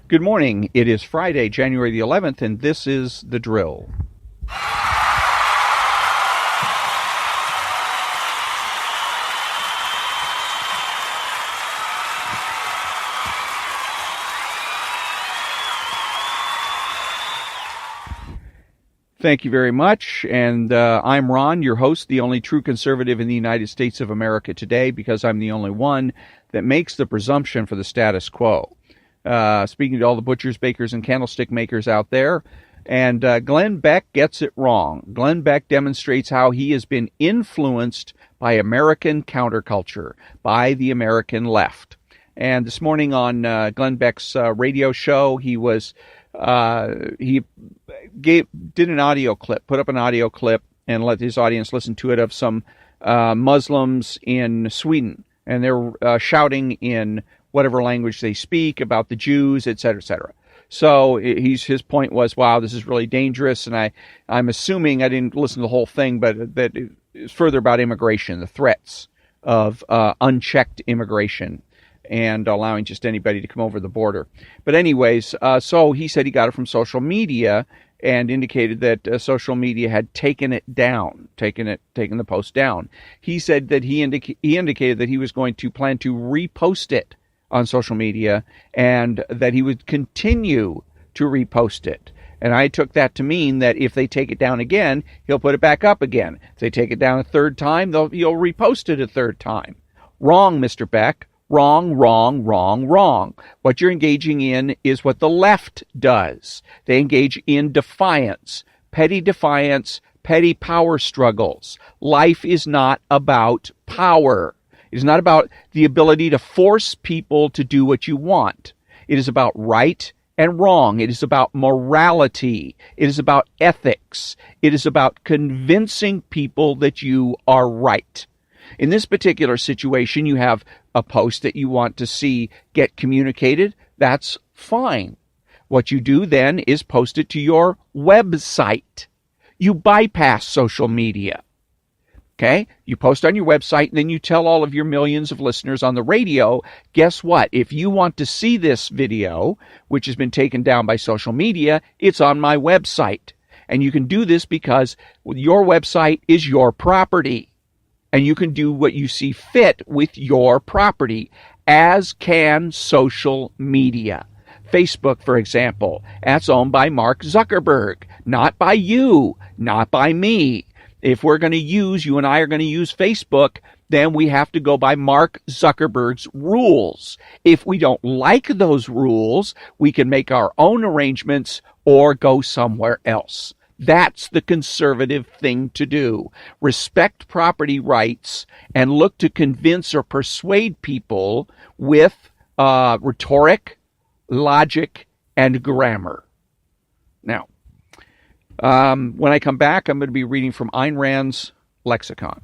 Good morning. It is Friday, January the 11th, and this is The Drill. Thank you very much. And I'm Ron, your host, the only true conservative in the United States of America today, because I'm the only one that makes the presumption for the status quo. Speaking to all the butchers, bakers, and candlestick makers out there, and Glenn Beck gets it wrong. Glenn Beck demonstrates how he has been influenced by American counterculture, by the American left. And this morning on Glenn Beck's radio show, he did an audio clip, put up an audio clip, and let his audience listen to it of some Muslims in Sweden, and they're shouting in whatever language they speak about the Jews, et cetera, et cetera. So his point was, wow, this is really dangerous. And I'm assuming, I didn't listen to the whole thing, but that it's further about immigration, the threats of unchecked immigration and allowing just anybody to come over the border. But anyways, so he said he got it from social media and indicated that social media had taken it down, taken the post down. He said that he indicated that he was going to plan to repost it on social media, and that he would continue to repost it. And I took that to mean that if they take it down again, he'll put it back up again. If they take it down a third time, he'll repost it a third time. Wrong, Mr. Beck. Wrong, wrong, wrong, wrong. What you're engaging in is what the left does. They engage in defiance, petty power struggles. Life is not about power. It is not about the ability to force people to do what you want. It is about right and wrong. It is about morality. It is about ethics. It is about convincing people that you are right. In this particular situation, you have a post that you want to see get communicated. That's fine. What you do then is post it to your website. You bypass social media. Okay, you post on your website, and then you tell all of your millions of listeners on the radio, guess what? If you want to see this video, which has been taken down by social media, it's on my website. And you can do this because your website is your property. And you can do what you see fit with your property, as can social media. Facebook, for example, that's owned by Mark Zuckerberg, not by you, not by me. If we're going to use, you and I are going to use Facebook, then we have to go by Mark Zuckerberg's rules. If we don't like those rules, we can make our own arrangements or go somewhere else. That's the conservative thing to do. Respect property rights and look to convince or persuade people with rhetoric, logic, and grammar. Now, when I come back, I'm going to be reading from Ayn Rand's lexicon.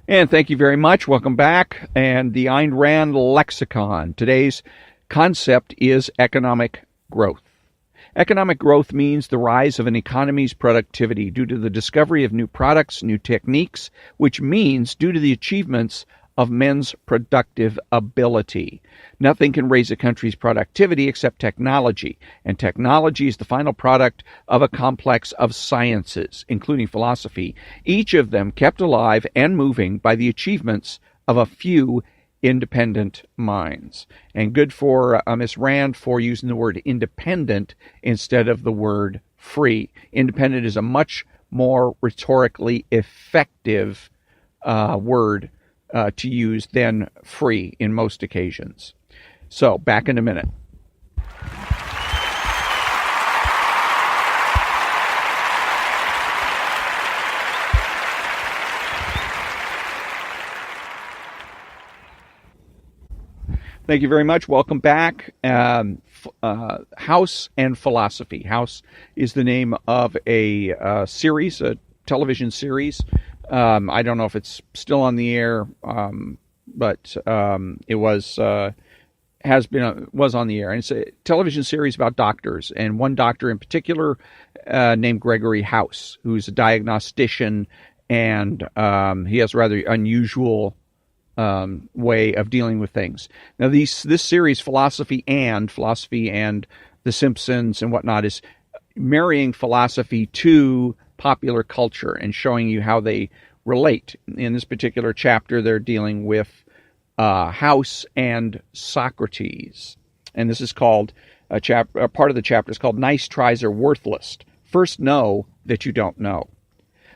And thank you very much. Welcome back. And the Ayn Rand lexicon. Today's concept is economic growth. Economic growth means the rise of an economy's productivity due to the discovery of new products, new techniques, which means due to the achievements of men's productive ability. Nothing can raise a country's productivity except technology, and technology is the final product of a complex of sciences, including philosophy, each of them kept alive and moving by the achievements of a few independent minds. And good for Miss Rand for using the word independent instead of the word free. Independent is a much more rhetorically effective word to use than free in most occasions. So, back in a minute. Thank you very much. Welcome back. House and Philosophy. House is the name of a series, a television series. I don't know if it's still on the air, but it was on the air. And it's a television series about doctors, and one doctor in particular named Gregory House, who's a diagnostician, and he has a rather unusual way of dealing with things. Now, this series, Philosophy and The Simpsons and whatnot, is marrying philosophy to popular culture and showing you how they relate. In this particular chapter, they're dealing with House and Socrates. And this is called, a part of the chapter is called Nice Tries Are Worthless. First know that you don't know.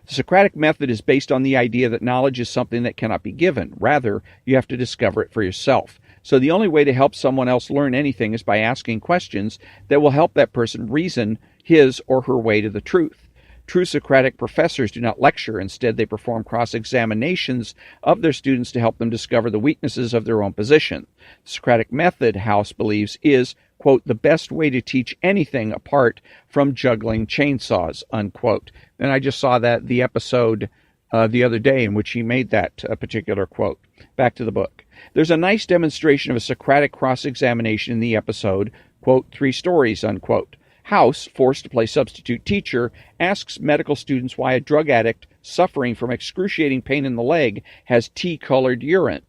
The Socratic method is based on the idea that knowledge is something that cannot be given. Rather, you have to discover it for yourself. So the only way to help someone else learn anything is by asking questions that will help that person reason his or her way to the truth. True Socratic professors do not lecture. Instead, they perform cross-examinations of their students to help them discover the weaknesses of their own position. The Socratic method, House believes, is, quote, the best way to teach anything apart from juggling chainsaws, unquote. And I just saw the episode the other day in which he made that particular quote. Back to the book. There's a nice demonstration of a Socratic cross-examination in the episode, quote, 3 stories, unquote. House, forced to play substitute teacher, asks medical students why a drug addict suffering from excruciating pain in the leg has tea-colored urine.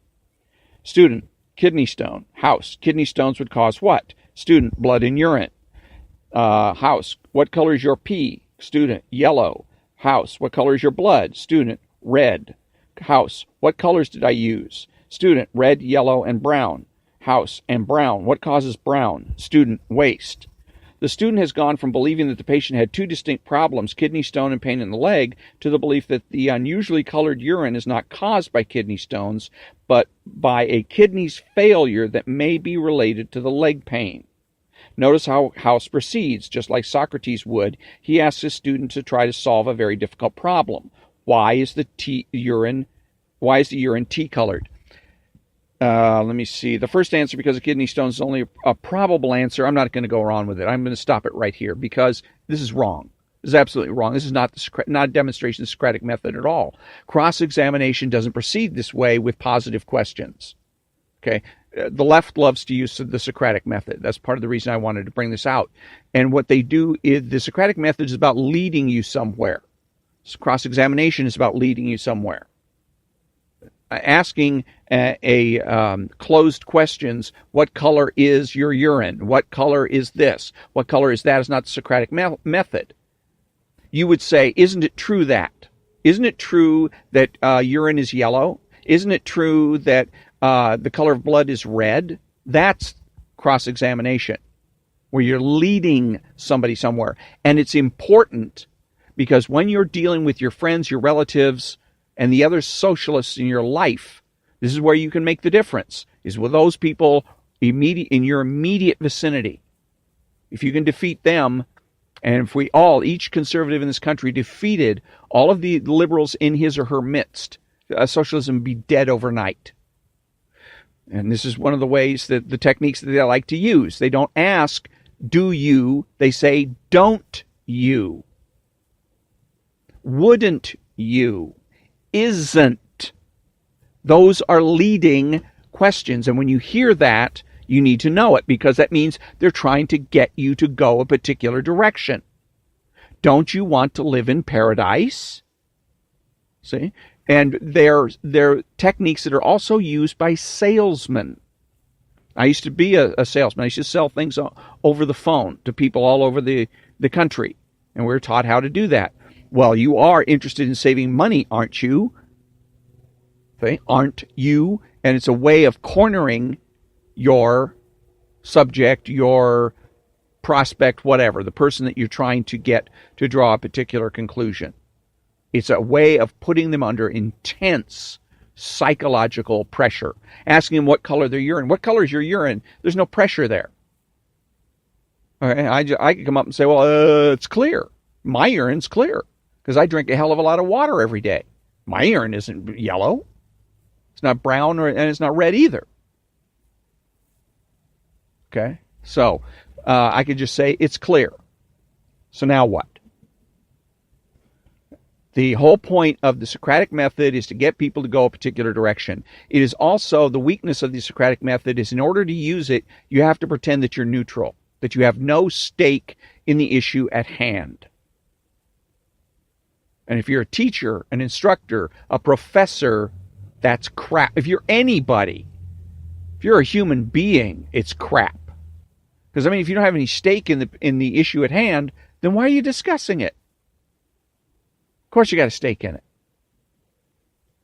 Student, kidney stone. House, kidney stones would cause what? Student, blood in urine. House, what color is your pee? Student, yellow. House, what color is your blood? Student, red. House, what colors did I use? Student, red, yellow, and brown. House, and brown. What causes brown? Student, waste. The student has gone from believing that the patient had 2 distinct problems, kidney stone and pain in the leg, to the belief that the unusually colored urine is not caused by kidney stones, but by a kidney's failure that may be related to the leg pain. Notice how House proceeds. Just like Socrates would, he asks his student to try to solve a very difficult problem. Why is the urine tea-colored? Let me see. The first answer, because of kidney stones, is only a probable answer. I'm not going to go on with it. I'm going to stop it right here because this is wrong. This is absolutely wrong. This is not a demonstration of the Socratic method at all. Cross-examination doesn't proceed this way with positive questions. Okay? The left loves to use the Socratic method. That's part of the reason I wanted to bring this out. And what they do is the Socratic method is about leading you somewhere. Cross-examination is about leading you somewhere. Asking closed questions, what color is your urine? What color is this? What color is that? Is not the Socratic method. You would say, isn't it true that? Isn't it true that urine is yellow? Isn't it true that the color of blood is red? That's cross-examination, where you're leading somebody somewhere. And it's important because when you're dealing with your friends, your relatives, and the other socialists in your life, this is where you can make the difference, is with those people in your immediate vicinity. If you can defeat them, and if we all, each conservative in this country, defeated all of the liberals in his or her midst, socialism would be dead overnight. And this is one of the ways that the techniques that they like to use. They don't ask, do you? They say, don't you? Wouldn't you? Isn't. Those are leading questions. And when you hear that, you need to know it, because that means they're trying to get you to go a particular direction. Don't you want to live in paradise? See? And they're techniques that are also used by salesmen. I used to be a salesman. I used to sell things over the phone to people all over the country. And we were taught how to do that. Well, you are interested in saving money, aren't you? Okay, aren't you? And it's a way of cornering your subject, your prospect, whatever, the person that you're trying to get to draw a particular conclusion. It's a way of putting them under intense psychological pressure. Asking them what color their urine. What color is your urine? There's no pressure there. All right, I can come up and say, well, it's clear. My urine's clear because I drink a hell of a lot of water every day. My urine isn't yellow. It's not brown, and it's not red either. Okay? So I could just say it's clear. So now what? The whole point of the Socratic method is to get people to go a particular direction. It is also the weakness of the Socratic method is in order to use it, you have to pretend that you're neutral, that you have no stake in the issue at hand. And if you're a teacher, an instructor, a professor, that's crap. If you're anybody, if you're a human being, it's crap. Because, I mean, if you don't have any stake in the issue at hand, then why are you discussing it? Of course you got a stake in it.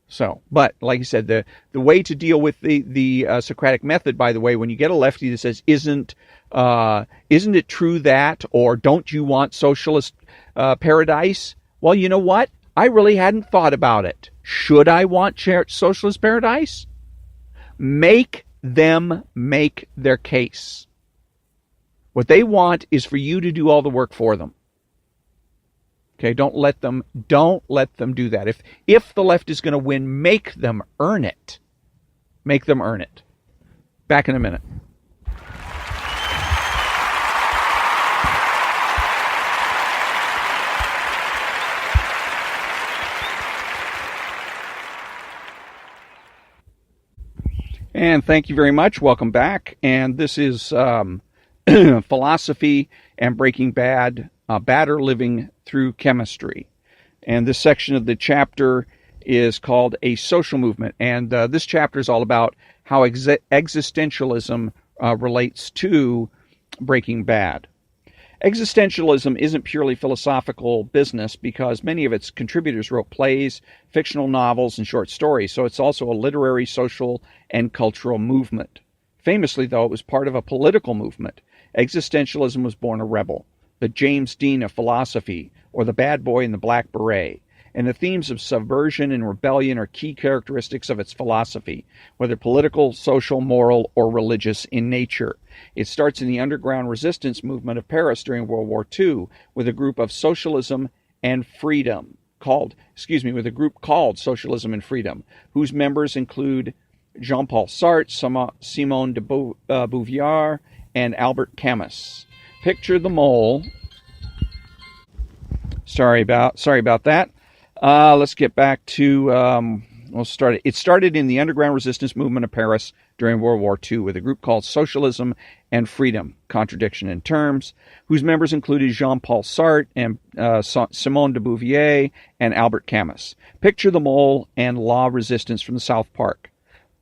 So, but like you said, the way to deal with the Socratic method, by the way, when you get a lefty that says, isn't it true that, or don't you want socialist paradise? Well, you know what? I really hadn't thought about it. Should I want socialist paradise? Make them make their case. What they want is for you to do all the work for them. Okay, don't let them do that. If the left is going to win, make them earn it. Make them earn it. Back in a minute. And thank you very much. Welcome back. And this is Philosophy and Breaking Bad, Badder Living Through Chemistry. And this section of the chapter is called A Social Movement. And this chapter is all about how existentialism relates to Breaking Bad. Existentialism isn't purely philosophical business because many of its contributors wrote plays, fictional novels, and short stories, so it's also a literary, social, and cultural movement. Famously, though, it was part of a political movement. Existentialism was born a rebel, the James Dean of philosophy, or the bad boy in the black beret. And the themes of subversion and rebellion are key characteristics of its philosophy, whether political, social, moral, or religious in nature. It starts in the underground resistance movement of Paris during World War II with a group of Socialism and Freedom called Socialism and Freedom, whose members include Jean-Paul Sartre, Simone de Beauvoir, and Albert Camus. Picture the mole. Sorry about that. Let's get back to, it started in the underground resistance movement of Paris during World War II with a group called Socialism and Freedom, contradiction in terms, whose members included Jean-Paul Sartre and Simone de Beauvoir and Albert Camus. Picture the mole and law resistance from the South Park.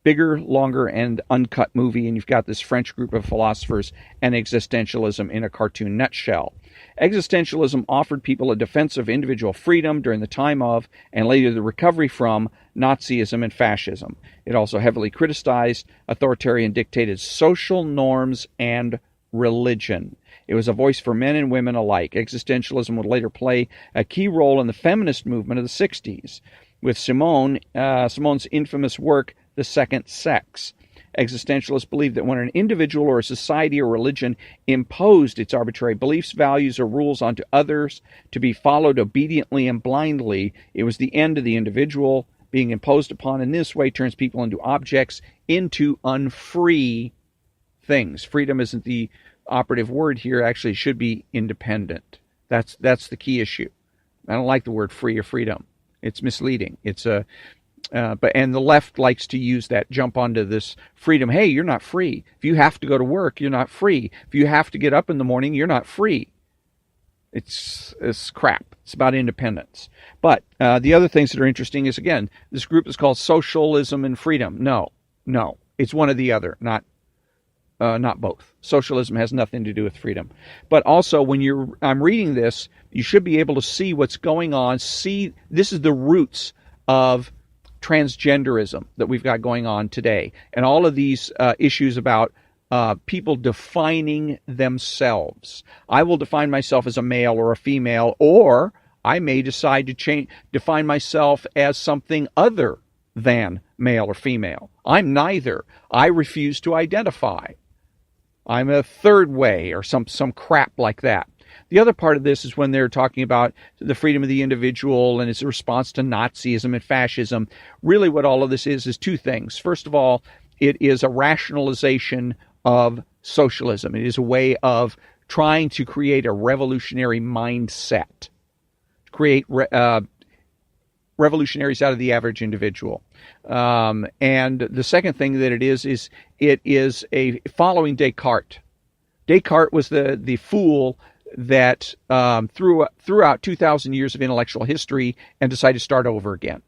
Bigger, longer, and uncut movie, and you've got this French group of philosophers and existentialism in a cartoon nutshell. Existentialism offered people a defense of individual freedom during the time of, and later the recovery from, Nazism and fascism. It also heavily criticized authoritarian dictated social norms and religion. It was a voice for men and women alike. Existentialism would later play a key role in the feminist movement of the 60s, with Simone's infamous work, The Second Sex. Existentialists believed that when an individual or a society or religion imposed its arbitrary beliefs, values, or rules onto others to be followed obediently and blindly, it was the end of the individual. Being imposed upon in this way turns people into objects, into unfree things. Freedom isn't the operative word here. Actually, it should be independent. That's the key issue. I don't like the word free or freedom. It's misleading. It's a and the left likes to use that, jump onto this freedom. Hey, you're not free. If you have to go to work, you're not free. If you have to get up in the morning, you're not free. It's crap. It's about independence. But the other things that are interesting is, again, this group is called Socialism and Freedom. No. It's one or the other, not both. Socialism has nothing to do with freedom. But also, when I'm reading this, you should be able to see what's going on. See, this is the roots of transgenderism that we've got going on today, and all of these issues about people defining themselves. I will define myself as a male or a female, or I may decide to define myself as something other than male or female. I'm neither. I refuse to identify. I'm a third way, or some crap like that. The other part of this is when they're talking about the freedom of the individual and its a response to Nazism and fascism. Really what all of this is two things. First of all, it is a rationalization of socialism. It is a way of trying to create a revolutionary mindset, create revolutionaries out of the average individual. And the second thing that it is a following Descartes. Descartes was the fool that throughout 2,000 years of intellectual history and decide to start over again.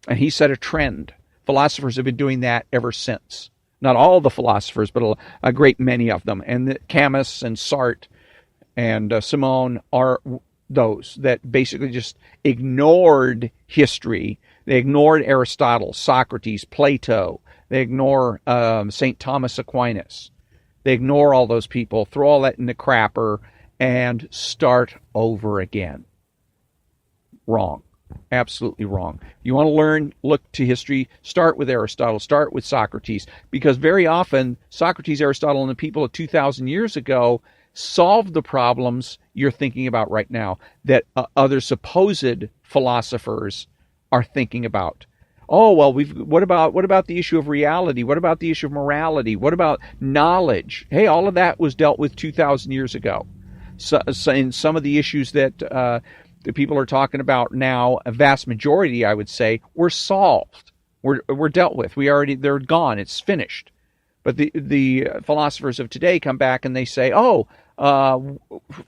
And he set a trend. Philosophers have been doing that ever since. Not all the philosophers, but a great many of them. And Camus and Sartre and Simone are those that basically just ignored history. They ignored Aristotle, Socrates, Plato. They ignore St. Thomas Aquinas. They ignore all those people, throw all that in the crapper, and start over again. Wrong. Absolutely wrong. You want to learn, look to history, start with Aristotle, start with Socrates, because very often Socrates, Aristotle, and the people of 2,000 years ago solved the problems you're thinking about right now that other supposed philosophers are thinking about. Oh, well, what about the issue of reality? What about the issue of morality? What about knowledge? Hey, all of that was dealt with 2,000 years ago. So in some of the issues that the people are talking about now, a vast majority, I would say, were solved. We're dealt with. They're gone. It's finished. But the philosophers of today come back and they say, oh,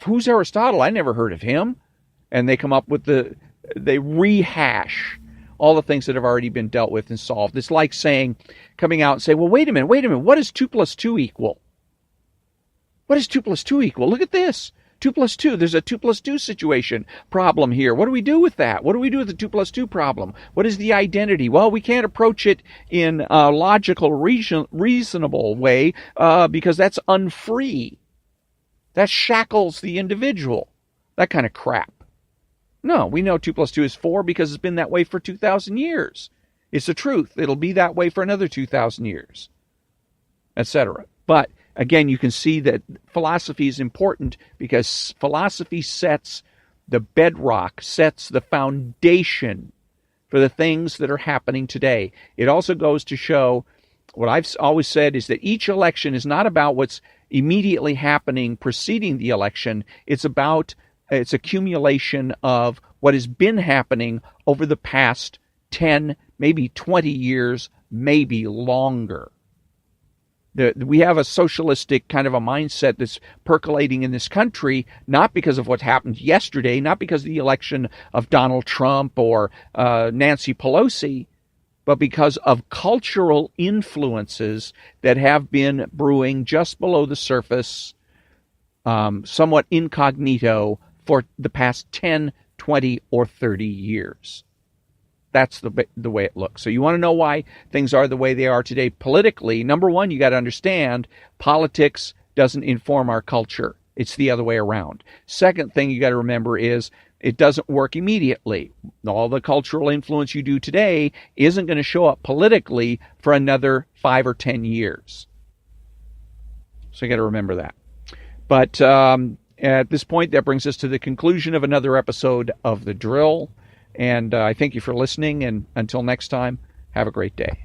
who's Aristotle? I never heard of him. And they come up with they rehash all the things that have already been dealt with and solved. It's like coming out and say, well, wait a minute, what does 2 + 2 equal? What does 2 + 2 equal? Look at this. 2 + 2, there's a 2 + 2 situation problem here. What do we do with that? What do we do with the 2 + 2 problem? What is the identity? Well, we can't approach it in a logical, reasonable way because that's unfree. That shackles the individual. That kind of crap. No, we know 2 + 2 is 4 because it's been that way for 2,000 years. It's the truth. It'll be that way for another 2,000 years, etc. But again, you can see that philosophy is important because philosophy sets the bedrock, sets the foundation for the things that are happening today. It also goes to show what I've always said is that each election is not about what's immediately happening preceding the election. It's accumulation of what has been happening over the past 10, maybe 20 years, maybe longer. We have a socialistic kind of a mindset that's percolating in this country, not because of what happened yesterday, not because of the election of Donald Trump or Nancy Pelosi, but because of cultural influences that have been brewing just below the surface, somewhat incognito, for the past 10, 20, or 30 years. That's the way it looks. So you want to know why things are the way they are today politically. Number one, you got to understand politics doesn't inform our culture. It's the other way around. Second thing you got to remember is it doesn't work immediately. All the cultural influence you do today isn't going to show up politically for another 5 or 10 years. So you got to remember that. But at this point, that brings us to the conclusion of another episode of The Drill. And I thank you for listening. And until next time, have a great day.